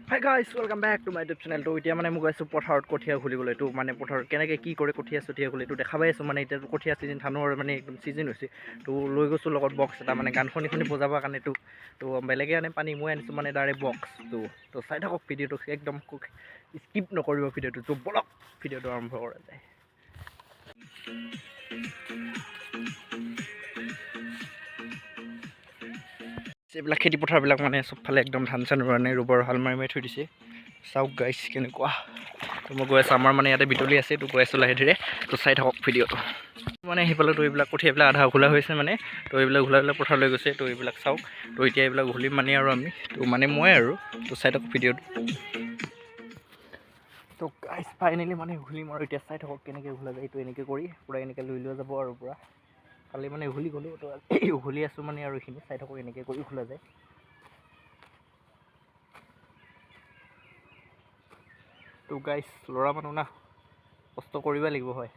Hi guys, welcome back to my YouTube channel. তো এতিয়া মানে মোক গৈছো পথাৰত কঠিয়া খুলিবলৈ। তো মানে পথাৰত কেনেকৈ কি কৰে কঠিয়া খুলি তো দেখা পাই আছো মানে এতিয়া কঠিয়া সিজন ধানৰ মানে একদম সিজন হৈছে। তো লৈ গৈছো লগত বক্স এটা মানে গান শুনি বজাবৰ কাৰণে তো বেলেগে আনে পানী মই আনিছো মানে ডাইৰেক্ট বক্স। তো চাই থাকক ভিডিঅ'টো একদম স্কিপ নকৰিব ভিডিঅ'টো। তো বলক ভিডিঅ'টো আৰম্ভ কৰা যায়। এইবিলাক খেতি পথাৰবিলাক মানে চবফালে একদম ধান চান মানে ৰুবৰ হাল মাৰি থৈ দিছে। চাওক গাইছ কেনেকুৱা। তো মই গৈ আছোঁ আমাৰ মানে ইয়াতে বিতলি আছে। তো গৈ আছোঁ লাহে ধীৰে। তো চাই থাকক ভিডিঅ'টো। মানে সেইফালে তো এইবিলাক কঠিয়াবিলাক আধা ঘোলা হৈছে মানে। তো এইবিলাক ঘোলাই পথাৰ লৈ গৈছে। তো এইবিলাক চাওক। তো এতিয়া এইবিলাক ঘুলিম মানে আৰু আমি তো মানে মই আৰু তো চাই থাকক ভিডিঅ'টো। তো গাইছ ফাইনেলি মানে ঘুলিম আৰু এতিয়া চাই থাকক কেনেকৈ ঘোলা যায়। তো এনেকৈ কৰি পূৰা এনেকৈ লৈ যাব আৰু পূৰা কালি মানে উঘলি গ'লোঁ। তো উঘলি আছোঁ মানে আৰু এইখিনি চাই থাকক এনেকৈ কৰি খোলা যায়। তো গাইছ ল'ৰা মানুহ না কষ্ট কৰিব লাগিব হয়।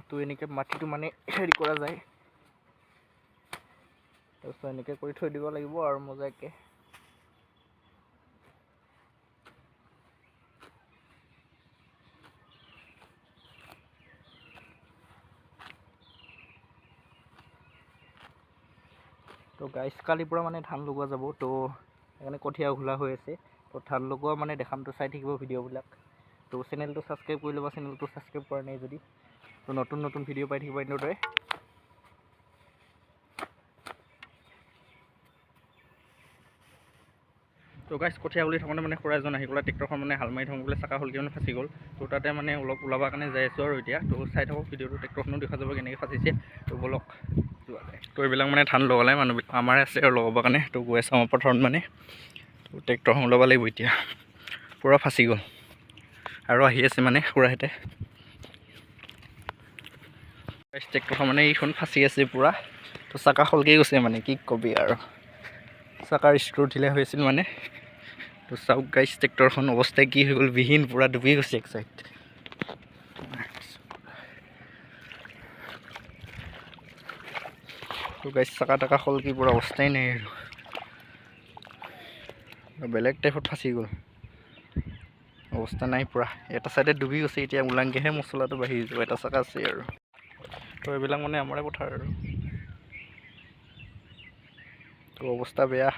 তো এনেকৈ মাটিটো মানে হেৰি কৰা যায়। তাৰপিছত এনেকৈ কৰি থৈ দিব লাগিব আৰু মজাকৈ। তো গাইছ কালিৰ পৰা মানে ধান লগোৱা যাব। তো সেইকাৰণে কঠীয়া ঘোলা হৈ আছে। তো ধান লগোৱা মানে দেখাম। তো চাই থাকিব ভিডিঅ'বিলাক। তো চেনেলটো ছাবস্ক্ৰাইব কৰি ল'বা চেনেলটো ছাবস্ক্ৰাইব কৰা নাই যদি। তো নতুন ভিডিঅ' পাই থাকিব এনেদৰে। তো গাইছ কঠীয়া বুলি থাকোঁতে মানে খুৰা এজন আহি গ'লে ট্ৰেক্টৰখন মানে হাল মাৰি থাকোঁ বোলে চাকা হ'লকৈ মানে ফাঁচি গ'ল। তো তাতে মানে অলপ ওলাবৰ কাৰণে যাই আছোঁ আৰু এতিয়া। তো চাই থাকক ভিডিঅ'টো ট্ৰেক্টৰখনো দেখা যাব কেনেকৈ ফাঁচিছে। তো বলক যোৱা যায়। তো এইবিলাক মানে ধান লগালে মানুহবিলাক আমাৰ আছে আৰু লগাবৰ কাৰণে। তো গৈ আছোঁ আমাৰ পথাৰত মানে। তো ট্ৰেক্টৰখন ওলাব লাগিব এতিয়া। পূৰা ফাঁচি গ'ল আৰু আহি আছে মানে খুৰাহঁতে। ট্ৰেক্টৰখন মানে এইখন ফাঁচি আছে পূৰা। তো চাকা হ'লকৈ গৈছে মানে কি কবি আৰু চাকাৰ স্ক্ৰু ঢিলা হৈ আছিল মানে। তো চাওক গাইছ ট্ৰেক্টৰখন অৱস্থা কি হৈ গ'ল বিহীন পূৰা ডুবি গৈছে এক চাইড। তো গাইছ চাকা টাকা হ'লকৈ পূৰা অৱস্থাই নাই আৰু বেলেগ টাইপত ফাঁচি গ'ল। অৱস্থা নাই পূৰা এটা চাইডে ডুবি গৈছে। এতিয়া ওলাংকেহে মছলাটো বাঢ়ি যাব। এটা চাকা আছে আৰু তো এইবিলাক মানে আমাৰে পথাৰ আৰু তো অৱস্থা বেয়া।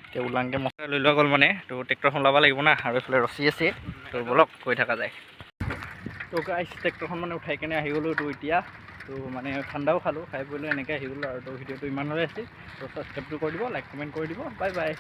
এতিয়া ওলাংকে মছলা লৈ লোৱা গ'ল মানে। তো ট্ৰেক্টৰখন ওলাব লাগিব না আৰু এইফালে ৰছী আছে। তো বলক গৈ থকা যায়। তো গাইছ ট্ৰেক্টৰখন মানে উঠাই কেনে আহি গ'লোঁ। তো এতিয়া তো মানে ঠাণ্ডাও খালোঁ। খাই পেলাই এনেকৈ আহি গ'লোঁ আৰু তো ভিডিঅ'টো ইমানৰে আছিল। তো ছাবস্ক্ৰাইবটো কৰি দিব, লাইক কমেণ্ট কৰি দিব। Bye bye.